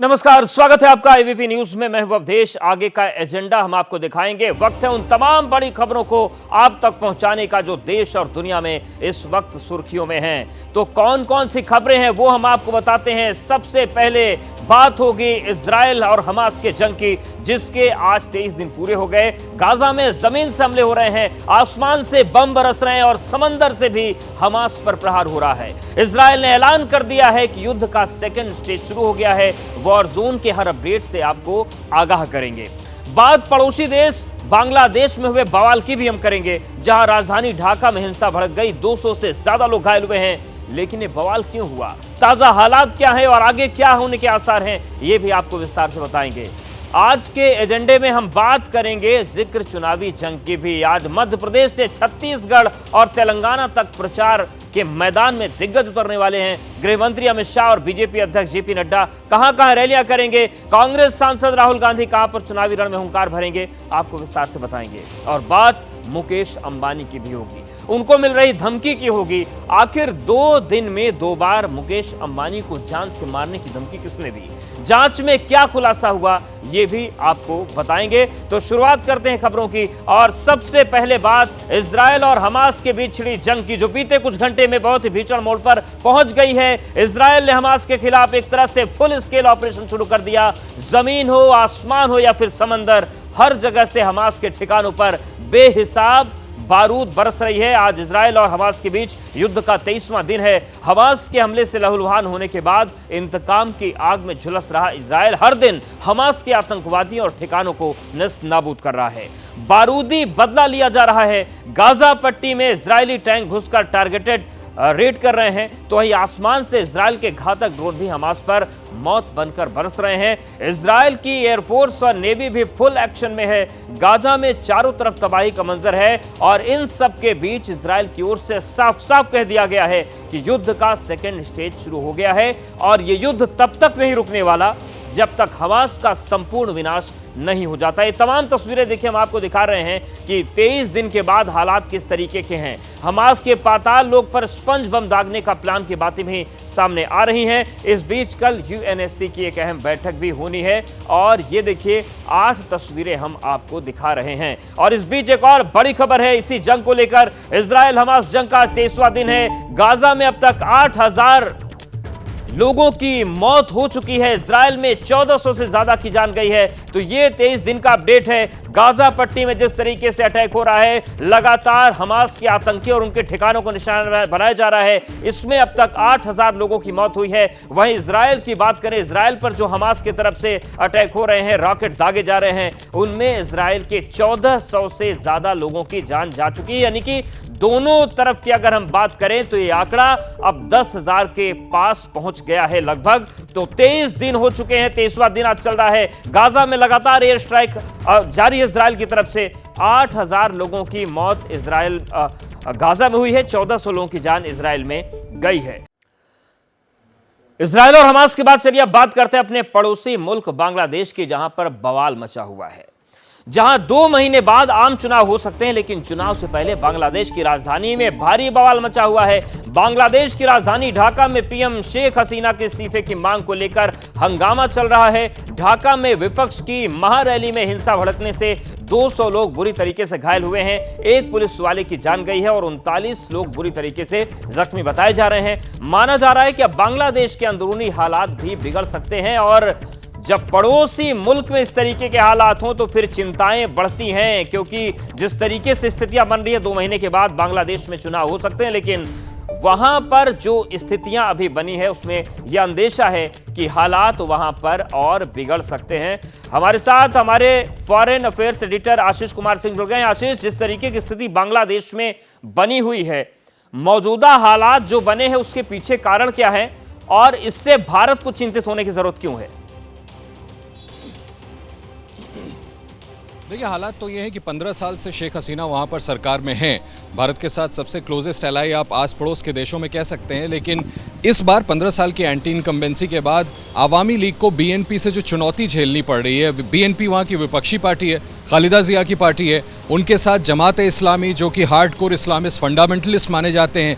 नमस्कार, स्वागत है आपका एबीपी न्यूज में। मैं हूं अवधेश। आगे का एजेंडा हम आपको दिखाएंगे। वक्त है उन तमाम बड़ी खबरों को आप तक पहुंचाने का जो देश और दुनिया में इस वक्त सुर्खियों में हैं। तो कौन कौन सी खबरें हैं वो हम आपको बताते हैं। सबसे पहले बात होगी इजराइल और हमास के जंग की, जिसके आज 23 दिन पूरे हो गए। गाजा में जमीन से हमले हो रहे हैं, आसमान से बम बरस रहे हैं और समंदर से भी हमास पर प्रहार हो रहा है। इजराइल ने ऐलान कर दिया है कि युद्ध का सेकंड स्टेज शुरू हो गया है। वॉर जोन के हर अपडेट से आपको आगाह करेंगे। बात पड़ोसी देश बांग्लादेश में हुए बवाल की भी हम करेंगे, जहां राजधानी ढाका में हिंसा भड़क गई, 200 से ज्यादा लोग घायल हुए हैं। लेकिन ये बवाल क्यों हुआ, ताजा हालात क्या है और आगे क्या होने के आसार हैं, ये भी आपको विस्तार से बताएंगे। आज के एजेंडे में हम बात करेंगे जिक्र चुनावी जंग की भी। आज मध्य प्रदेश से छत्तीसगढ़ और तेलंगाना तक प्रचार के मैदान में दिग्गज उतरने वाले हैं। गृह मंत्री अमित शाह और बीजेपी अध्यक्ष जेपी नड्डा कहां रैलियां करेंगे, कांग्रेस सांसद राहुल गांधी कहां पर चुनावी रण में हुंकार भरेंगे, आपको विस्तार से बताएंगे। और बात मुकेश अंबानी की भी होगी, उनको मिल रही धमकी की होगी। आखिर 2 दिन में 2 बार मुकेश अंबानी को जान से मारने की धमकी किसने दी, जांच में क्या खुलासा हुआ, ये भी आपको बताएंगे। तो शुरुआत करते हैं खबरों की। और सबसे पहले बात इजराइल और हमास के बीच छिड़ी जंग की, जो बीते कुछ घंटे में बहुत ही भीषण मोड़ पर पहुंच गई है। इजराइल ने हमास के खिलाफ एक तरह से फुल स्केल ऑपरेशन शुरू कर दिया। जमीन हो, आसमान हो या फिर समंदर, हर जगह से हमास के ठिकानों पर बेहिसाब बारूद बरस रही है। आज इजराइल और हमास के बीच युद्ध का 23वां दिन है। हमास के हमले से लहूलुहान होने के बाद इंतकाम की आग में झुलस रहा इजराइल हर दिन हमास के आतंकवादियों और ठिकानों को नष्ट नाबूद कर रहा है। बारूदी बदला लिया जा रहा है। गाजा पट्टी में इजरायली टैंक घुसकर टारगेटेड रेड कर रहे हैं, तो वही आसमान से इजराइल के घातक ड्रोन भी हमास पर मौत बनकर बरस रहे हैं। इजराइल की एयरफोर्स और नेवी भी फुल एक्शन में है। गाजा में चारों तरफ तबाही का मंजर है और इन सब के बीच इजराइल की ओर से साफ साफ कह दिया गया है कि युद्ध का सेकेंड स्टेज शुरू हो गया है। और यह युद्ध तब तक नहीं रुकने वाला जब तक हमास का संपूर्ण विनाश नहीं हो जाता। ये तमाम तस्वीरें देखिए, हम आपको दिखा रहे हैं कि 23 दिन के बाद हालात किस तरीके के हैं। हमास के पाताल लोक पर स्पंज बम दागने का प्लान की बातें भी सामने आ रही हैं। इस बीच कल यूएनएससी की एक अहम बैठक भी होनी है और ये देखिए 8 तस्वीरें हम आपको दिखा रहे हैं। और इस बीच एक और बड़ी खबर है इसी जंग को लेकर। इजराइल हमास जंग का आज 23वां दिन है। गाजा में अब तक 8000 लोगों की मौत हो चुकी है। इजराइल में 1400 से ज्यादा की जान गई है। तो ये 23 दिन का अपडेट है। गाजा पट्टी में जिस तरीके से अटैक हो रहा है, लगातार हमास के आतंकी और उनके ठिकानों को निशाना बनाया जा रहा है। इसमें अब तक 8000 लोगों की मौत हुई है। वहीं इजराइल की बात करें, इजराइल पर जो हमास की तरफ से अटैक हो रहे हैं, रॉकेट दागे जा रहे हैं, उनमें इजराइल के 1400 से ज्यादा लोगों की जान जा चुकी है। यानी कि दोनों तरफ की अगर हम बात करें तो ये आंकड़ा अब 10,000 के पास पहुंच गया है लगभग। तो 23 दिन हो चुके हैं, 23वां दिन आज चल रहा है। गाजा में लगातार एयर स्ट्राइक जारी है इजराइल की तरफ से। 8000 लोगों की मौत इजराइल गाजा में हुई है, 1400 लोगों की जान इजराइल में गई है। इजराइल और हमास के बाद चलिए अब बात करते हैं अपने पड़ोसी मुल्क बांग्लादेश की, जहां पर बवाल मचा हुआ है। जहां 2 महीने बाद आम चुनाव हो सकते हैं, लेकिन चुनाव से पहले बांग्लादेश की राजधानी में भारी बवाल मचा हुआ है। बांग्लादेश की राजधानी ढाका में पीएम शेख हसीना के इस्तीफे की मांग को लेकर हंगामा चल रहा है। ढाका में विपक्ष की महारैली में हिंसा भड़कने से 200 लोग बुरी तरीके से घायल हुए हैं। एक पुलिस वाले की जान गई है और 39 लोग बुरी तरीके से जख्मी बताए जा रहे हैं। माना जा रहा है कि अब बांग्लादेश के अंदरूनी हालात भी बिगड़ सकते हैं और जब पड़ोसी मुल्क में इस तरीके के हालात हों तो फिर चिंताएं बढ़ती हैं, क्योंकि जिस तरीके से स्थितियां बन रही है, 2 महीने के बाद बांग्लादेश में चुनाव हो सकते हैं, लेकिन वहां पर जो स्थितियां अभी बनी है उसमें यह अंदेशा है कि हालात वहां पर और बिगड़ सकते हैं। हमारे साथ हमारे foreign affairs editor Ashish Kumar Singh जुड़ गए हैं। आशीष, जिस तरीके की स्थिति बांग्लादेश में बनी हुई है, मौजूदा हालात जो बने हैं उसके पीछे कारण क्या है और इससे भारत को चिंतित होने की जरूरत क्यों है? देखिए, हालात तो ये है कि 15 साल से शेख हसीना वहाँ पर सरकार में हैं। भारत के साथ सबसे क्लोजेस्ट एलाई आप आस पड़ोस के देशों में कह सकते हैं। लेकिन इस बार 15 साल की एंटी इनकम्बेंसी के बाद आवामी लीग को बीएनपी से जो चुनौती झेलनी पड़ रही है, बीएनपी वहाँ की विपक्षी पार्टी है, खालिदा जिया की पार्टी है, उनके साथ जमात इस्लामी जो कि हार्डकोर इस्लामिस्ट फंडामेंटलिस्ट माने जाते हैं,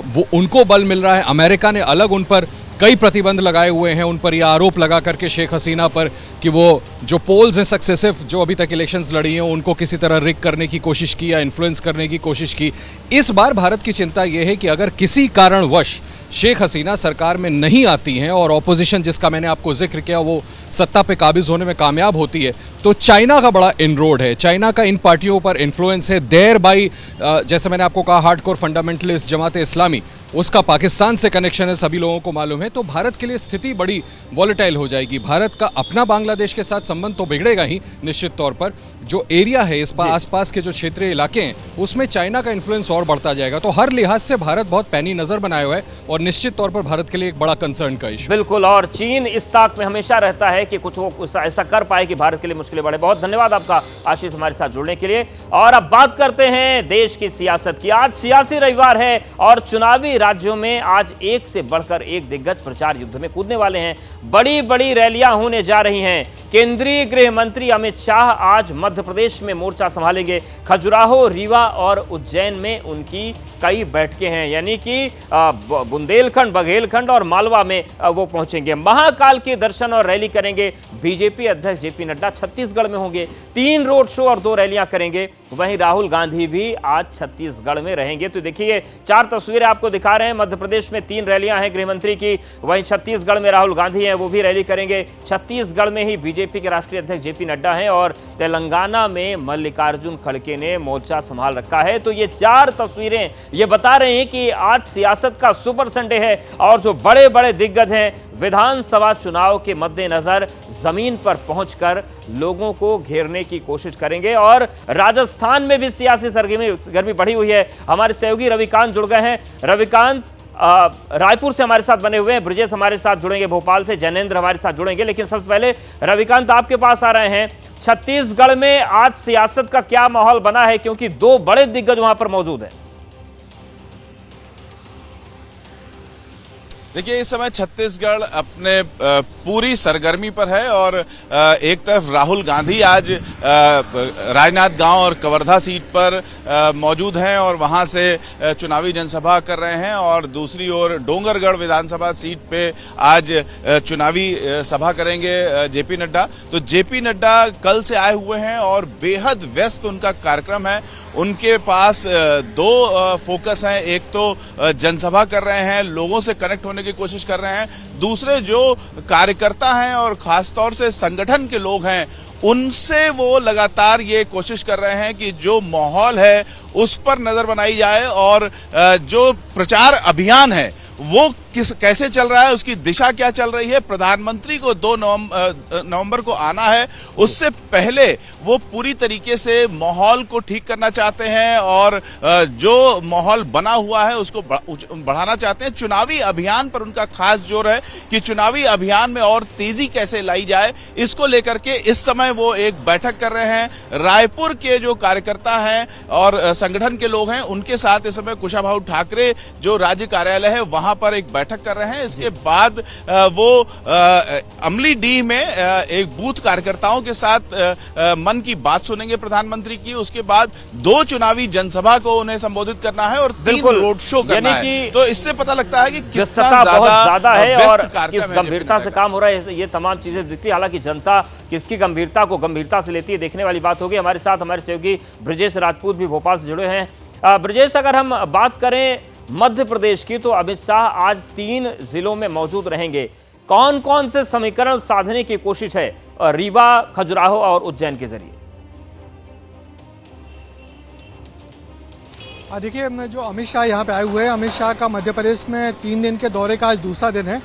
वो उनको बल मिल रहा है। अमेरिका ने अलग उन पर कई प्रतिबंध लगाए हुए हैं उन पर, यह आरोप लगा करके शेख हसीना पर कि वो जो पोल्स हैं सक्सेसिव जो अभी तक इलेक्शंस लड़ी हैं उनको किसी तरह रिग करने की कोशिश की या इन्फ्लुएंस करने की कोशिश की। इस बार भारत की चिंता यह है कि अगर किसी कारणवश शेख हसीना सरकार में नहीं आती हैं और ऑपोजिशन जिसका मैंने आपको जिक्र किया वो सत्ता पे काबिज होने में कामयाब होती है, तो चाइना का बड़ा इनरोड है, चाइना का इन पार्टियों पर इन्फ्लुएंस है। देयर बाई जैसे मैंने आपको कहा हार्डकोर फंडामेंटलिस्ट जमात इस्लामी, उसका पाकिस्तान से कनेक्शन है, सभी लोगों को मालूम है। तो भारत के लिए स्थिति बड़ी वॉलेटाइल हो जाएगी। भारत का अपना बांग्लादेश के साथ संबंध तो बिगड़ेगा ही निश्चित तौर पर, जो एरिया है इस आसपास के जो क्षेत्रीय इलाके हैं उसमें चाइना का इन्फ्लुएंस और बढ़ता जाएगा। तो हर लिहाज से भारत बहुत पैनी नजर बनाया हुआ है और निश्चित तौर पर भारत के लिए एक बड़ा कंसर्न का इशू। बिल्कुल, और चीन इस ताक में हमेशा रहता है कि कुछ वो ऐसा कर पाए कि भारत के लिए मुश्किलें बढ़े। बहुत धन्यवाद आपका आशीष हमारे साथ जुड़ने के लिए। और अब बात करते हैं देश की सियासत की। आज सियासी रविवार है और चुनावी राज्यों में आज एक से बढ़कर एक दिग्गज प्रचार युद्ध में कूदने वाले हैं। बड़ी बड़ी रैलियां होने जा रही हैं। केंद्रीय गृह मंत्री अमित शाह आज मध्य प्रदेश में मोर्चा संभालेंगे। खजुराहो, रीवा और उज्जैन में उनकी कई बैठकें हैं, यानी कि बुंदेलखंड, बघेलखंड और मालवा में वो पहुंचेंगे। महाकाल के दर्शन और रैली करेंगे। बीजेपी अध्यक्ष जेपी नड्डा छत्तीसगढ़ में होंगे, 3 रोड शो और 2 रैलियां करेंगे। वहीं राहुल गांधी भी आज छत्तीसगढ़ में रहेंगे। तो देखिए 4 तस्वीरें आपको दिखा रहे हैं। मध्य प्रदेश में 3 रैलियां हैं गृहमंत्री की, वहीं छत्तीसगढ़ में राहुल गांधी हैं, वो भी रैली करेंगे। छत्तीसगढ़ में ही बीजेपी के राष्ट्रीय अध्यक्ष जेपी नड्डा हैं और तेलंगाना में मल्लिकार्जुन खड़गे ने मोर्चा संभाल रखा है। तो ये 4 तस्वीरें ये बता रहे हैं कि आज सियासत का सुपर संडे है और जो बड़े बड़े दिग्गज हैं विधानसभा चुनाव के मद्देनजर जमीन पर पहुंचकर लोगों को घेरने की कोशिश करेंगे। और राजस्थान में भी सियासी सरगर्मी बढ़ी हुई है। हमारे सहयोगी रविकांत जुड़ गए हैं। रविकांत रायपुर से हमारे साथ बने हुए हैं, ब्रजेश हमारे साथ जुड़ेंगे भोपाल से, जैनेंद्र हमारे साथ जुड़ेंगे। लेकिन सबसे पहले रविकांत आपके पास आ रहे हैं। छत्तीसगढ़ में आज सियासत का क्या माहौल बना है, क्योंकि 2 बड़े दिग्गज वहां पर मौजूद हैं? देखिए, इस समय छत्तीसगढ़ अपने पूरी सरगर्मी पर है और एक तरफ राहुल गांधी आज राजनांदगांव और कवर्धा सीट पर मौजूद हैं और वहां से चुनावी जनसभा कर रहे हैं, और दूसरी ओर डोंगरगढ़ विधानसभा सीट पे आज चुनावी सभा करेंगे जेपी नड्डा। तो जेपी नड्डा कल से आए हुए हैं और बेहद व्यस्त उनका कार्यक्रम है। उनके पास 2 फोकस हैं। एक तो जनसभा कर रहे हैं, लोगों से कनेक्ट होने की कोशिश कर रहे हैं। दूसरे जो कार्यकर्ता हैं और खासतौर से संगठन के लोग हैं उनसे वो लगातार ये कोशिश कर रहे हैं कि जो माहौल है उस पर नजर बनाई जाए और जो प्रचार अभियान है वो कैसे चल रहा है, उसकी दिशा क्या चल रही है। प्रधानमंत्री को 2 नवंबर को आना है, उससे पहले वो पूरी तरीके से माहौल को ठीक करना चाहते हैं और जो माहौल बना हुआ है उसको बढ़ाना चाहते हैं। चुनावी अभियान पर उनका खास जोर है कि चुनावी अभियान में और तेजी कैसे लाई जाए, इसको लेकर के इस समय वो एक बैठक कर रहे हैं। रायपुर के जो कार्यकर्ता हैं और संगठन के लोग हैं उनके साथ इस समय कुशाभाऊ ठाकरे जो राज्य कार्यालय है वहां पर एक बैठक कर रहे हैं। इसके बाद वो अमलीडीह में एक बूथ कार्यकर्ताओं के साथ मन की बात सुनेंगे प्रधानमंत्री की। उसके बाद 2 चुनावी जनसभा को उन्हें संबोधित करना है और 3 रोड शो करना है। तो इससे पता लगता है कि कितना बहुत ज्यादा है और किस गंभीरता से काम हो रहा है। ये तमाम चीजें दिखती है। हालांकि जनता किसकी गंभीरता को गंभीरता से लेती है, देखने वाली बात होगी। हमारे साथ हमारे सहयोगी ब्रजेश राजपूत भी भोपाल से जुड़े हैं। ब्रजेश, अगर हम बात करें मध्य प्रदेश की, तो अमित शाह आज 3 जिलों में मौजूद रहेंगे। कौन कौन से समीकरण साधने की कोशिश है रीवा, खजुराहो और उज्जैन के जरिए? देखिए, जो अमित शाह यहाँ पे आए हुए हैं, अमित शाह का मध्य प्रदेश में 3 दिन के दौरे का आज दूसरा दिन है।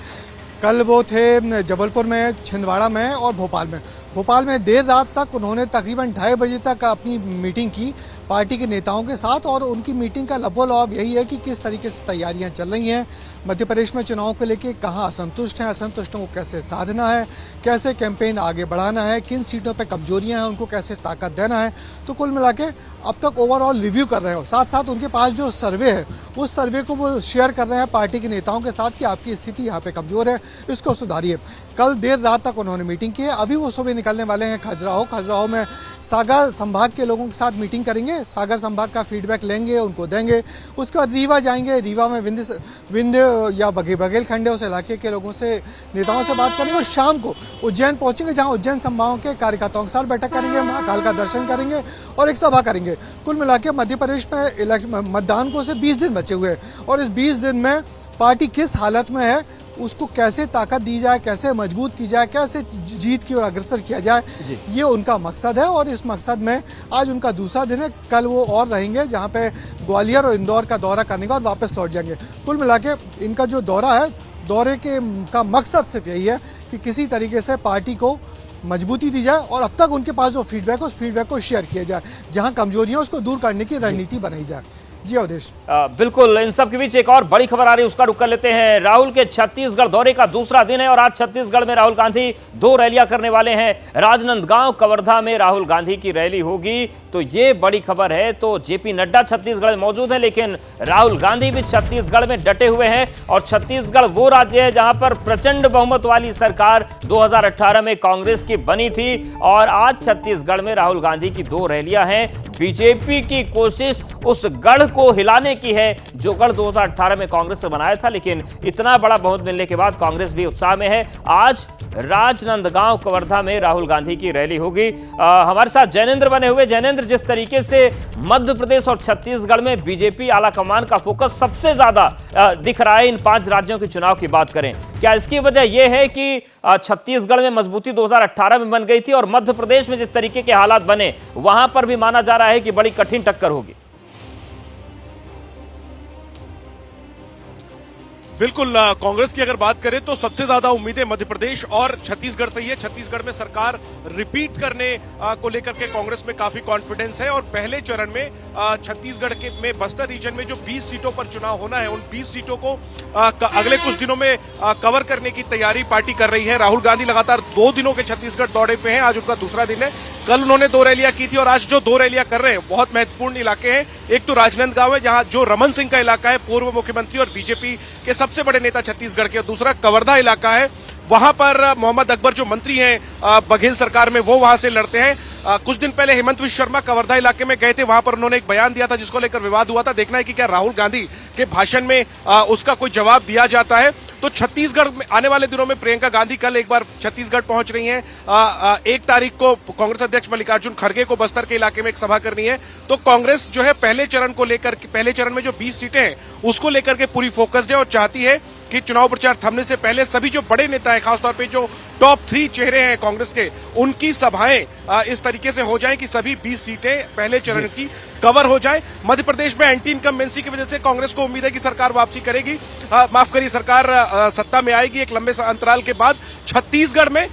कल वो थे जबलपुर में, छिंदवाड़ा में और भोपाल में। भोपाल में देर रात तक उन्होंने तकरीबन 2:30 बजे तक अपनी मीटिंग की पार्टी के नेताओं के साथ, और उनकी मीटिंग का लबोलबाब यही है कि किस तरीके से तैयारियां चल रही हैं मध्य प्रदेश में चुनाव को लेकर, कहां असंतुष्ट हैं, असंतुष्टों को कैसे साधना है, कैसे कैंपेन आगे बढ़ाना है, किन सीटों पे कमजोरियां हैं उनको कैसे ताकत देना है। तो कुल मिला के अब तक ओवरऑल रिव्यू कर रहे हो। साथ साथ उनके पास जो सर्वे है उस सर्वे को वो शेयर कर रहे हैं पार्टी के नेताओं के साथ कि आपकी स्थिति यहाँ पे कमजोर है, इसको सुधारिए। कल देर रात तक उन्होंने मीटिंग की है। अभी वो सुबह निकलने वाले हैं खजुराहो। खजुराहो में सागर संभाग के लोगों के साथ मीटिंग करेंगे, सागर संभाग का फीडबैक लेंगे, उनको देंगे। उसके बाद रीवा जाएंगे, रीवा में विंध्य या बघेलखंड है उस इलाके के लोगों से, नेताओं से बात करेंगे और शाम को उज्जैन पहुंचेंगे, जहां उज्जैन संभागों के कार्यकर्ताओं के साथ बैठक करेंगे, महाकाल का दर्शन करेंगे और एक सभा करेंगे। कुल मिला के मध्य प्रदेश में मतदान को से 20 दिन बचे हुए हैं और इस 20 दिन में पार्टी किस हालत में है, उसको कैसे ताकत दी जाए, कैसे मजबूत की जाए, कैसे जीत की ओर अग्रसर किया जाए, ये उनका मकसद है। और इस मकसद में आज उनका दूसरा दिन है। कल वो और रहेंगे, जहां पे ग्वालियर और इंदौर का दौरा करने के बाद वापस लौट जाएंगे। कुल मिला के इनका जो दौरा है, दौरे का मकसद सिर्फ यही है कि किसी तरीके से पार्टी को मजबूती दी जाए और अब तक उनके पास जो फीडबैक है उस फीडबैक को शेयर किया जाए, जहां कमजोरियां उसको दूर करने की रणनीति बनाई जाए। जी अवधेश। बिल्कुल, इन सब के बीच एक और बड़ी खबर आ रही है, उसका रुख कर लेते हैं। राहुल के छत्तीसगढ़ दौरे का दूसरा दिन है और आज छत्तीसगढ़ में राहुल गांधी 2 रैलियां करने वाले हैं। राजनांदगांव, कवर्धा में राहुल गांधी की रैली होगी, तो ये बड़ी खबर है। तो जेपी नड्डा छत्तीसगढ़ में मौजूद है, लेकिन राहुल गांधी भी छत्तीसगढ़ में डटे हुए हैं। और छत्तीसगढ़ वो राज्य है जहां पर प्रचंड बहुमत वाली सरकार 2018 में कांग्रेस की बनी थी और आज छत्तीसगढ़ में राहुल गांधी की 2 रैलियां हैं। बीजेपी की कोशिश उस गढ़ को हिलाने की है जो गढ़ 2018 में कांग्रेस ने बनाया था, लेकिन इतना बड़ा बहुमत मिलने के बाद कांग्रेस भी उत्साह में है। आज राजनांदगांव, कवर्धा में राहुल गांधी की रैली होगी। हमारे साथ जैनेंद्र बने हुए। जैनेंद्र, जिस तरीके से मध्य प्रदेश और छत्तीसगढ़ में बीजेपी आलाकमान का फोकस सबसे ज्यादा दिख रहा है इन 5 राज्यों के चुनाव की बात करें, क्या इसकी वजह यह है कि छत्तीसगढ़ में मजबूती 2018 में बन गई थी और मध्य प्रदेश में जिस तरीके के हालात बने वहां पर भी माना जा रहा है कि बड़ी कठिन टक्कर होगी? बिल्कुल, कांग्रेस की अगर बात करें तो सबसे ज्यादा उम्मीदें मध्य प्रदेश और छत्तीसगढ़ से ही है। छत्तीसगढ़ में सरकार रिपीट करने को लेकर के कांग्रेस में काफी कॉन्फिडेंस है और पहले चरण में छत्तीसगढ़ के में बस्तर रीजन में जो 20 सीटों पर चुनाव होना है, उन 20 सीटों को अगले कुछ दिनों में कवर करने की तैयारी पार्टी कर रही है। राहुल गांधी लगातार 2 दिनों के छत्तीसगढ़ दौरे पे हैं, आज उनका दूसरा दिन है। कल उन्होंने 2 रैलियां की थी और आज जो 2 रैलियां कर रहे हैं बहुत महत्वपूर्ण इलाके हैं। एक तो राजनांदगांव है, जहां जो रमन सिंह का इलाका है, पूर्व मुख्यमंत्री और बीजेपी के सबसे बड़े नेता छत्तीसगढ़ के, और दूसरा कवर्धा इलाका है, वहां पर मोहम्मद अकबर जो मंत्री हैं बघेल सरकार में, वो वहां से लड़ते हैं। कुछ दिन पहले हेमंत विश्व शर्मा कवर्धा इलाके में गए थे, वहां पर उन्होंने एक बयान दिया था जिसको लेकर विवाद हुआ था। देखना है कि क्या राहुल गांधी के भाषण में उसका कोई जवाब दिया जाता है। तो छत्तीसगढ़ में आने वाले दिनों में प्रियंका गांधी कल एक बार छत्तीसगढ़ पहुंच रही हैं। 1 तारीख को कांग्रेस अध्यक्ष मल्लिकार्जुन खड़गे को बस्तर के इलाके में एक सभा करनी है। तो कांग्रेस जो है पहले चरण में जो 20 सीटें हैं उसको लेकर के पूरी फोकस्ड है और चाहती है कि चुनाव प्रचार थमने से पहले सभी जो बड़े नेता हैं, खासतौर पे जो टॉप 3 चेहरे हैं कांग्रेस के, उनकी सभाएं इस तरीके से हो जाएं कि सभी 20 सीटें पहले चरण की कवर हो जाए। मध्य प्रदेश में एंटी इनकम्बेंसी की वजह से कांग्रेस को उम्मीद है कि सरकार वापसी करेगी, माफ करिए, सरकार सत्ता में आएगी एक लंबे अंतराल के बाद। छत्तीसगढ़ में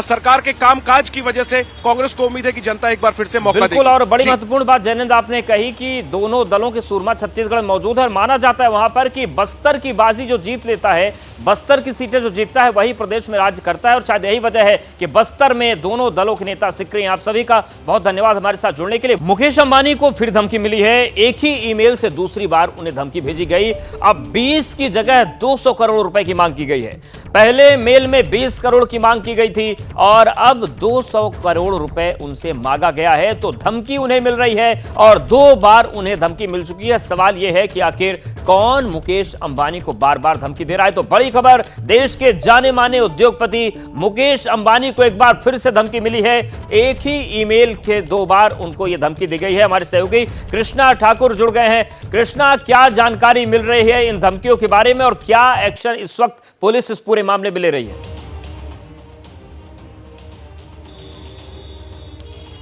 सरकार के कामकाज की वजह से कांग्रेस को उम्मीद है कि जनता एक बार फिर से मौका देगी। बिल्कुल, और बड़ी महत्वपूर्ण बात जैनेंद्र आपने कही कि दोनों दलों के सूरमा छत्तीसगढ़ मौजूद है। माना जाता है वहां पर कि बस्तर की बाजी जो जीत लेता है, बस्तर की सीटें जो जीतता है, वही प्रदेश में राज्य करता है और शायद यही वजह है कि बस्तर में दोनों दलों के नेता सिक्री हैं। आप सभी का बहुत धन्यवाद हमारे साथ जुड़ने के लिए। मुकेश अंबानी को फिर धमकी मिली है। एक ही ईमेल से दूसरी बार उन्हें धमकी भेजी गई। अब 20 की जगह 200 करोड़ रुपए की मांग की गई है। पहले मेल में 20 करोड़ की मांग की गई थी और अब 200 करोड़ रुपए उनसे मांगा गया है। तो धमकी उन्हें मिल रही है और 2 बार उन्हें धमकी मिल चुकी है। सवाल यह है कि आखिर कौन मुकेश अंबानी को बार बार धमकी दे रहा है। तो बड़ी खबर, देश के जाने माने उद्योगपति मुकेश अंबानी को एक बार फिर से धमकी मिली है। एक ही ईमेल के 2 बार उनको यह धमकी दी गई है। हमारे सहयोगी कृष्णा ठाकुर जुड़ गए हैं। कृष्णा, क्या जानकारी मिल रही है इन धमकियों के बारे में और क्या एक्शन इस वक्त पुलिस इस पूरे मामले में ले रही है?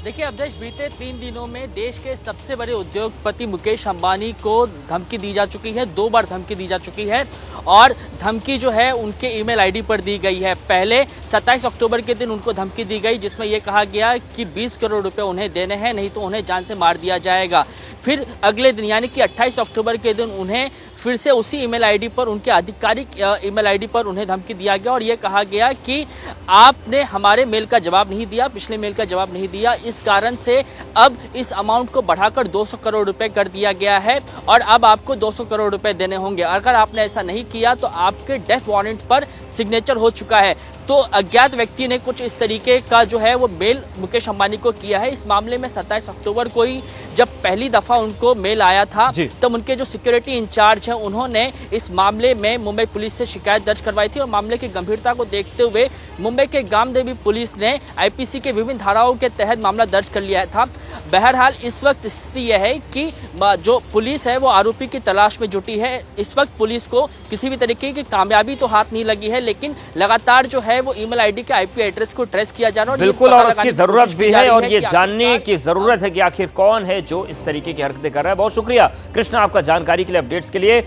देखिए अवधेश, बीते 3 दिनों में देश के सबसे बड़े उद्योगपति मुकेश अंबानी को धमकी दी जा चुकी है। 2 बार धमकी दी जा चुकी है और धमकी जो है उनके ईमेल आईडी पर दी गई है। पहले 27 अक्टूबर के दिन उनको धमकी दी गई जिसमें यह कहा गया कि 20 करोड़ रुपए उन्हें देने हैं, नहीं तो उन्हें जान से मार दिया जाएगा। फिर अगले दिन यानी कि 28 अक्टूबर के दिन उन्हें फिर से उसी ईमेल आईडी पर, उनके आधिकारिक ईमेल आईडी पर उन्हें धमकी दिया गया और यह कहा गया कि आपने हमारे मेल का जवाब नहीं दिया, पिछले मेल का जवाब नहीं दिया, इस जिस कारण से अब इस अमाउंट को बढ़ाकर 200 करोड़ रुपए कर दिया गया है और अब आपको 200 करोड़ रुपए देने होंगे। अगर आपने ऐसा नहीं किया तो आपके डेथ वारंट पर सिग्नेचर हो चुका है। तो अज्ञात व्यक्ति ने कुछ इस तरीके का जो है वो मेल मुकेश अंबानी को किया है। इस मामले में 27 अक्टूबर को ही जब पहली दफा उनको मेल आया था तब उनके जो सिक्योरिटी इंचार्ज है उन्होंने इस मामले में मुंबई पुलिस से शिकायत दर्ज करवाई थी और मामले की गंभीरता को देखते हुए मुंबई के गामदेवी पुलिस ने आईपीसी के विभिन्न धाराओं के तहत मामला दर्ज कर लिया था। बहरहाल इस वक्त स्थिति यह है कि जो पुलिस है वो आरोपी की तलाश में जुटी है। इस वक्त पुलिस को किसी भी तरीके की कामयाबी तो हाथ नहीं लगी है, लेकिन लगातार जो है वो ईमेल आईडी के आईपी एड्रेस को ट्रेस किया जा रहा है। बिल्कुल, और उसकी जरूरत भी है और ये जानने की जरूरत है कि आखिर कौन है जो इस तरीके की हरकतें कर रहा है। बहुत शुक्रिया कृष्णा आपका जानकारी के लिए, अपडेट्स के लिए।